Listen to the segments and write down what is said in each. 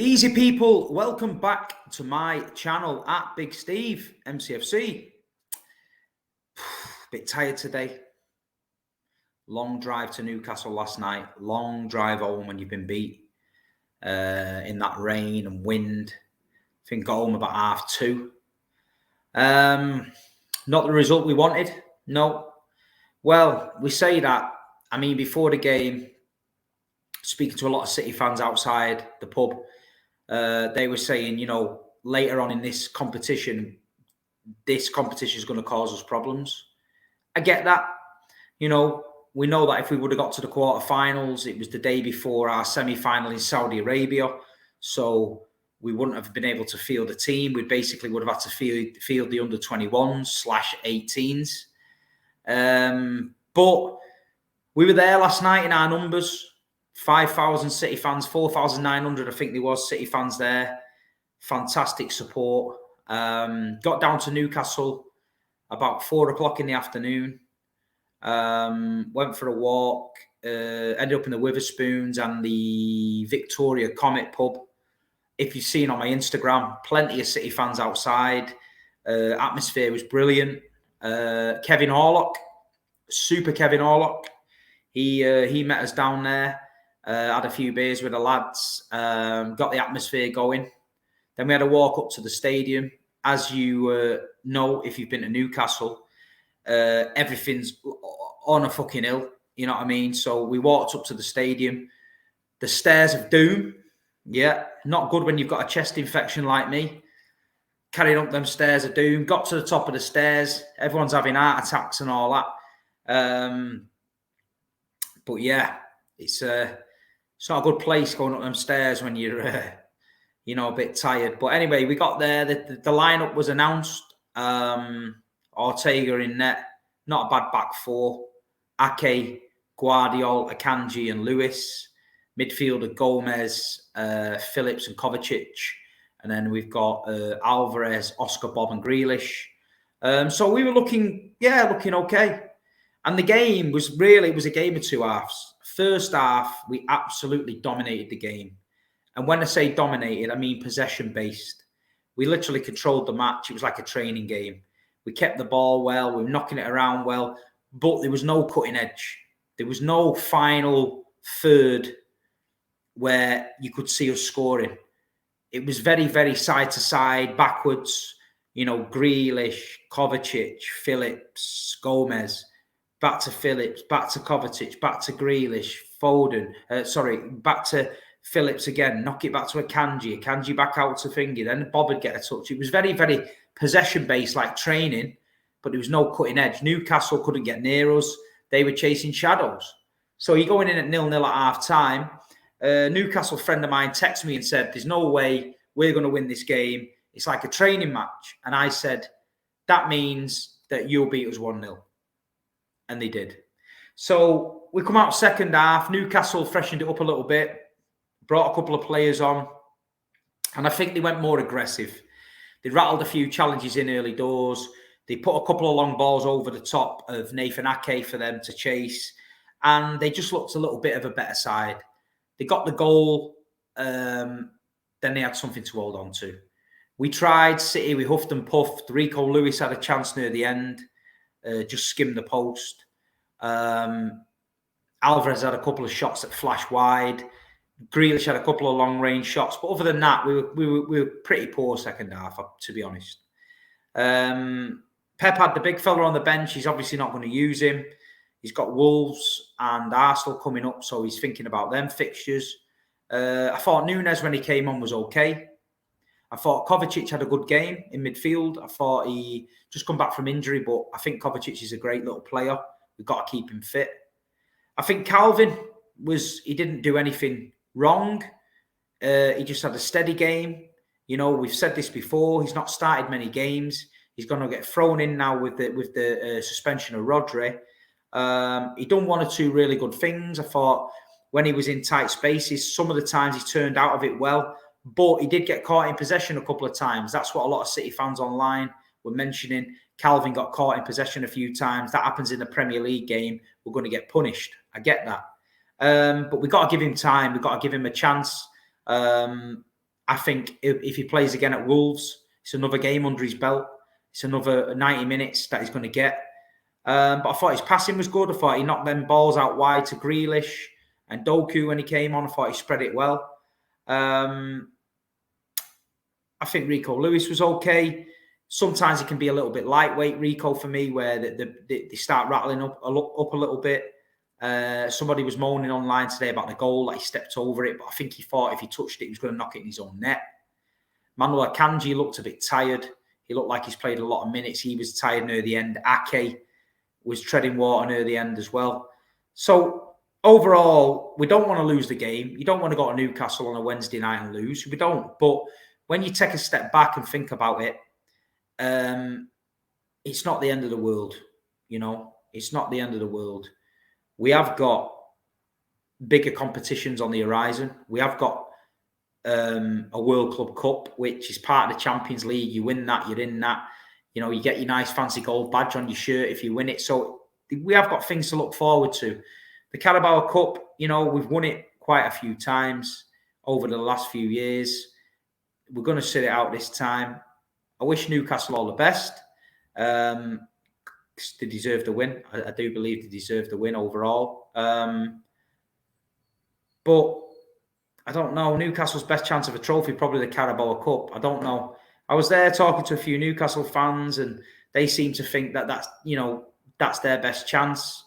Easy people, welcome back to my channel at Big Steve MCFC. Bit tired today. Long drive to Newcastle last night. Long drive home when you've been beat in that rain and wind. I think got home about 2:30. Not the result we wanted. No. Well, we say that. I mean, before the game, speaking to a lot of City fans outside the pub, they were saying, later on in this competition is going to cause us problems. I get that. We know that if we would have got to the quarterfinals, it was the day before our semi-final in Saudi Arabia, so we wouldn't have been able to field a team. We basically would have had to field the under-21s/18s. But we were there last night in our numbers. 5,000 City fans, 4,900, I think there was City fans there. Fantastic support. Got down to Newcastle about 4:00 in the afternoon. Went for a walk. Ended up in the Witherspoons and the Victoria Comet pub. If you've seen on my Instagram, plenty of City fans outside. Atmosphere was brilliant. Kevin Horlock, super Kevin Horlock. He met us down there. Had a few beers with the lads, got the atmosphere going. Then we had a walk up to the stadium. As you know, if you've been to Newcastle, everything's on a fucking hill, you know what I mean? So we walked up to the stadium. The stairs of doom, yeah, not good when you've got a chest infection like me. Carrying up them stairs of doom, got to the top of the stairs. Everyone's having heart attacks and all that. But yeah, it's not a good place going up them stairs when you're, a bit tired. But anyway, we got there. The lineup was announced. Ortega in net. Not a bad back four. Ake, Guardiol, Akanji and Lewis. Midfielder Gomez, Phillips and Kovacic. And then we've got Alvarez, Oscar, Bobb and Grealish. So we were looking okay. And the game was a game of two halves. First half, we absolutely dominated the game. And when I say dominated, I mean possession-based. We literally controlled the match. It was like a training game. We kept the ball well. We were knocking it around well. But there was no cutting edge. There was no final third where you could see us scoring. It was very, very side-to-side, backwards. Grealish, Kovacic, Phillips, Gomez. Back to Phillips, back to Kovacic, back to Grealish, Foden. Back to Phillips again. Knock it back to Akanji back out to Finger. Then Bobb would get a touch. It was very, very possession-based, like training, but there was no cutting edge. Newcastle couldn't get near us. They were chasing shadows. So you're going in at 0-0 at half-time. Newcastle friend of mine texted me and said, there's no way we're going to win this game. It's like a training match. And I said, that means that you'll beat us 1-0. And they did. So we come out second half. Newcastle freshened it up a little bit, brought a couple of players on, and I think they went more aggressive. They rattled a few challenges in early doors. They put a couple of long balls over the top of Nathan Ake for them to chase, and they just looked a little bit of a better side. They got the goal, then they had something to hold on to. We tried City, we huffed and puffed. Rico Lewis had a chance near the end. Just skimmed the post. Alvarez had a couple of shots that flashed wide. Grealish had a couple of long-range shots. But other than that, we were pretty poor second half, to be honest. Pep had the big fella on the bench. He's obviously not going to use him. He's got Wolves and Arsenal coming up, so he's thinking about them fixtures. I thought Núñez, when he came on, was okay. I thought Kovacic had a good game in midfield. I thought he just come back from injury, but I think Kovacic is a great little player. We've got to keep him fit. I think Calvin he didn't do anything wrong. He just had a steady game. We've said this before. He's not started many games. He's going to get thrown in now with the suspension of Rodri. He done one or two really good things. I thought when he was in tight spaces, some of the times he turned out of it well. But he did get caught in possession a couple of times. That's what a lot of City fans online were mentioning. Calvin got caught in possession a few times. That happens in the Premier League game. We're going to get punished. I get that. But we've got to give him time. We've got to give him a chance. I think if he plays again at Wolves, it's another game under his belt. It's another 90 minutes that he's going to get. But I thought his passing was good. I thought he knocked them balls out wide to Grealish and Doku when he came on. I thought he spread it well. I think Rico Lewis was okay. Sometimes it can be a little bit lightweight, Rico, for me, where they start rattling up a little bit. Somebody was moaning online today about the goal, that he stepped over it, but I think he thought if he touched it, he was going to knock it in his own net. Manuel Akanji looked a bit tired. He looked like he's played a lot of minutes. He was tired near the end. Ake was treading water near the end as well. So overall, we don't want to lose the game. You don't want to go to Newcastle on a Wednesday night and lose. We don't. But when you take a step back and think about it, it's not the end of the world. You know, it's not the end of the world. We have got bigger competitions on the horizon. We have got a World Club Cup, which is part of the Champions League. You win that, you're in that. You know, you get your nice fancy gold badge on your shirt if you win it. So we have got things to look forward to. The Carabao Cup, you know, we've won it quite a few times over the last few years. We're going to sit it out this time. I wish Newcastle all the best. They deserve the win. I do believe they deserve the win overall. But I don't know. Newcastle's best chance of a trophy, probably the Carabao Cup. I don't know. I was there talking to a few Newcastle fans, and they seem to think that that's their best chance.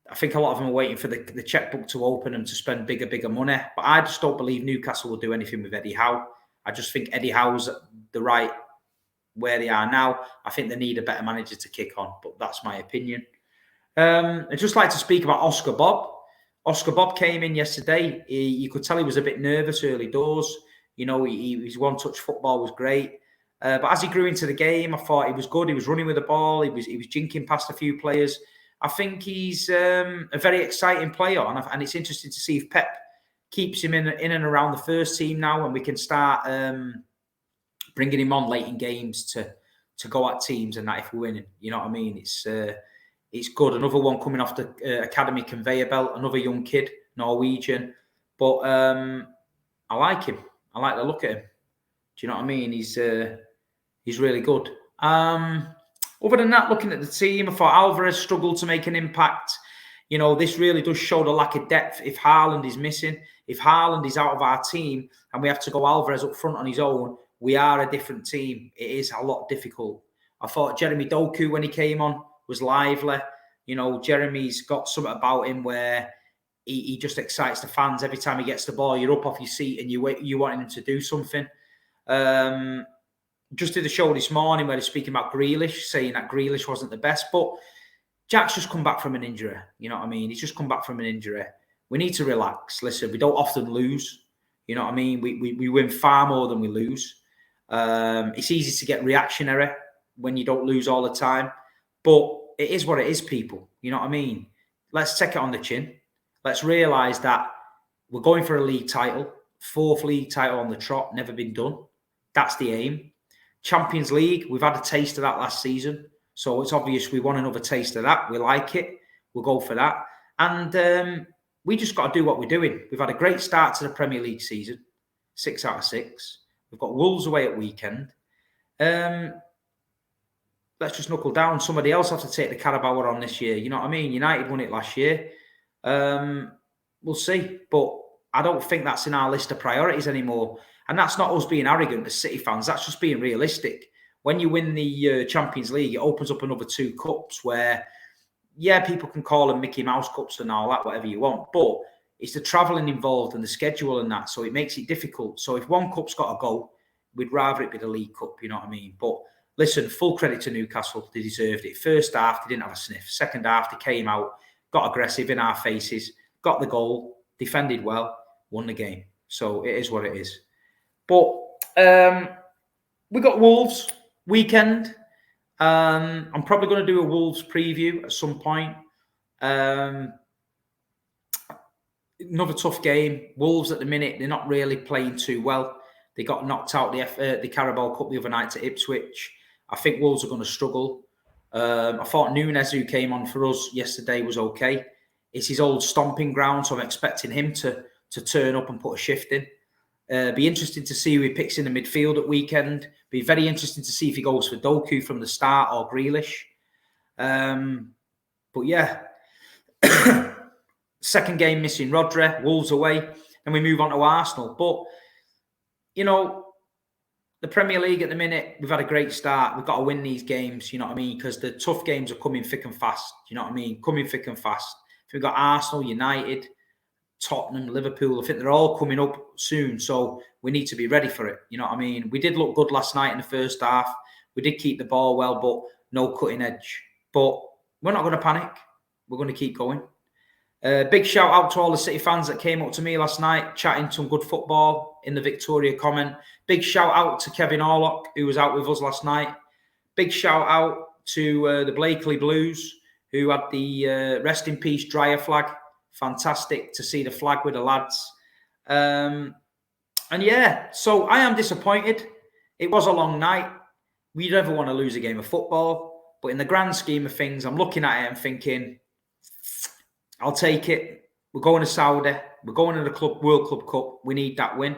I think a lot of them are waiting for the checkbook to open and to spend bigger money. But I just don't believe Newcastle will do anything with Eddie Howe. I just think Eddie Howe's the right where they are now. I think they need a better manager to kick on, but that's my opinion. I'd just like to speak about Oscar Bobb. Oscar Bobb came in yesterday. You could tell he was a bit nervous early doors. You know, his one-touch football was great. But as he grew into the game, I thought he was good. He was running with the ball. He was jinking past a few players. I think he's a very exciting player, and it's interesting to see if Pep keeps him in and around the first team now, and we can start bringing him on late in games to go at teams and that if we're winning. You know what I mean? It's good. Another one coming off the academy conveyor belt, another young kid, Norwegian. But I like him. I like the look at him. Do you know what I mean? He's really good. Other than that, looking at the team, I thought Alvarez struggled to make an impact. You know, this really does show the lack of depth if Haaland is missing. If Haaland is out of our team and we have to go Alvarez up front on his own, we are a different team. It is a lot difficult. I thought Jeremy Doku, when he came on, was lively. You know, Jeremy's got something about him where he just excites the fans. Every time he gets the ball, you're up off your seat and you want him to do something. Just did a show this morning where they're speaking about Grealish, saying that Grealish wasn't the best. But Jack's just come back from an injury. You know what I mean? He's just come back from an injury. We need to relax. Listen, we don't often lose. You know what I mean? We win far more than we lose. It's easy to get reactionary when you don't lose all the time. But it is what it is, people. You know what I mean? Let's take it on the chin. Let's realise that we're going for a league title. 4th league title on the trot. Never been done. That's the aim. Champions League, we've had a taste of that last season. So it's obvious we want another taste of that. We like it. We'll go for that. And we just got to do what we're doing. We've had a great start to the Premier League season. 6 out of 6. We've got Wolves away at weekend. Let's just knuckle down. Somebody else has to take the Carabao on this year. You know what I mean? United won it last year. We'll see. But I don't think that's in our list of priorities anymore. And that's not us being arrogant as City fans. That's just being realistic. When you win the Champions League, it opens up another 2 cups where, yeah, people can call them Mickey Mouse Cups and all that, whatever you want. But it's the travelling involved and the schedule and that. So it makes it difficult. So if one cup's got to go, we'd rather it be the League Cup, you know what I mean? But listen, full credit to Newcastle. They deserved it. First half, they didn't have a sniff. Second half, they came out, got aggressive in our faces, got the goal, defended well, won the game. So it is what it is. But we got Wolves weekend. I'm probably going to do a Wolves preview at some point. Another tough game. Wolves at the minute, they're not really playing too well. They got knocked out the Carabao Cup the other night to Ipswich. I think Wolves are going to struggle. I thought Nunez, who came on for us yesterday, was okay. It's his old stomping ground, so I'm expecting him to turn up and put a shift in. Be interesting to see who he picks in the midfield at weekend. Be very interesting to see if he goes for Doku from the start or Grealish. But yeah, second game missing Rodri, Wolves away, and we move on to Arsenal. But, you know, the Premier League at the minute, we've had a great start. We've got to win these games, you know what I mean? Because the tough games are coming thick and fast, you know what I mean? Coming thick and fast. We've got Arsenal, United, Tottenham, Liverpool. I think they're all coming up soon. So we need to be ready for it, you know what I mean? We did look good last night in the first half. We did keep the ball well, but no cutting edge. But we're not going to panic. We're going to keep going. Big shout out to all the City fans that came up to me last night, chatting some good football in the Victoria comment. Big shout out to Kevin Orlock, who was out with us last night. Big shout out to the Blakely Blues, who had the Rest in Peace Dryer flag. Fantastic to see the flag with the lads. And yeah, so I am disappointed. It was a long night. We never want to lose a game of football. But in the grand scheme of things, I'm looking at it and thinking, I'll take it. We're going to Saudi. We're going to the World Club Cup. We need that win.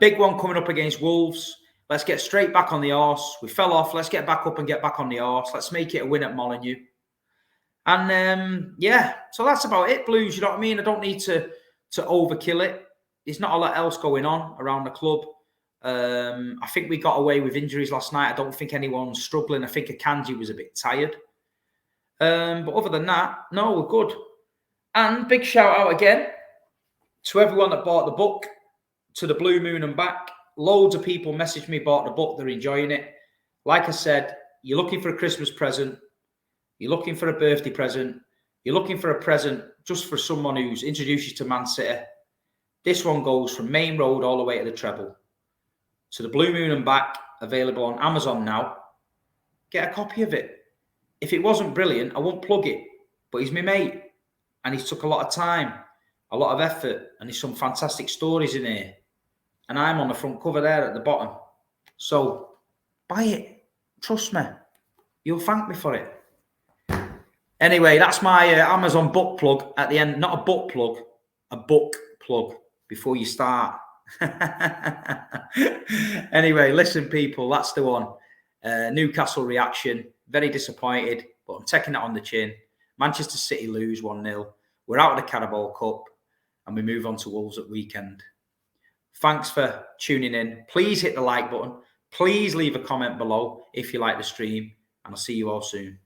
Big one coming up against Wolves. Let's get straight back on the horse. We fell off. Let's get back up and get back on the horse. Let's make it a win at Molineux. And yeah, so that's about it, Blues. You know what I mean? I don't need to overkill it. There's not a lot else going on around the club. I think we got away with injuries last night. I don't think anyone's struggling. I think Akanji was a bit tired. But other than that, no, we're good. And big shout out again to everyone that bought the book, to the Blue Moon and Back. Loads of people messaged me, bought the book. They're enjoying it. Like I said, you're looking for a Christmas present. You're looking for a birthday present. You're looking for a present just for someone who's introduced you to Man City. This one goes from Main Road all the way to the Treble. To the Blue Moon and Back, available on Amazon now. Get a copy of it. If it wasn't brilliant, I won't plug it. But he's my mate. And he's took a lot of time, a lot of effort. And there's some fantastic stories in here. And I'm on the front cover there at the bottom. So, buy it. Trust me. You'll thank me for it. Anyway, that's my Amazon book plug at the end. Not a book plug, a book plug before you start. Anyway, listen, people, that's the one. Newcastle reaction. Very disappointed, but I'm taking it on the chin. Manchester City lose 1-0. We're out of the Carabao Cup and we move on to Wolves at weekend. Thanks for tuning in. Please hit the like button. Please leave a comment below if you like the stream, and I'll see you all soon.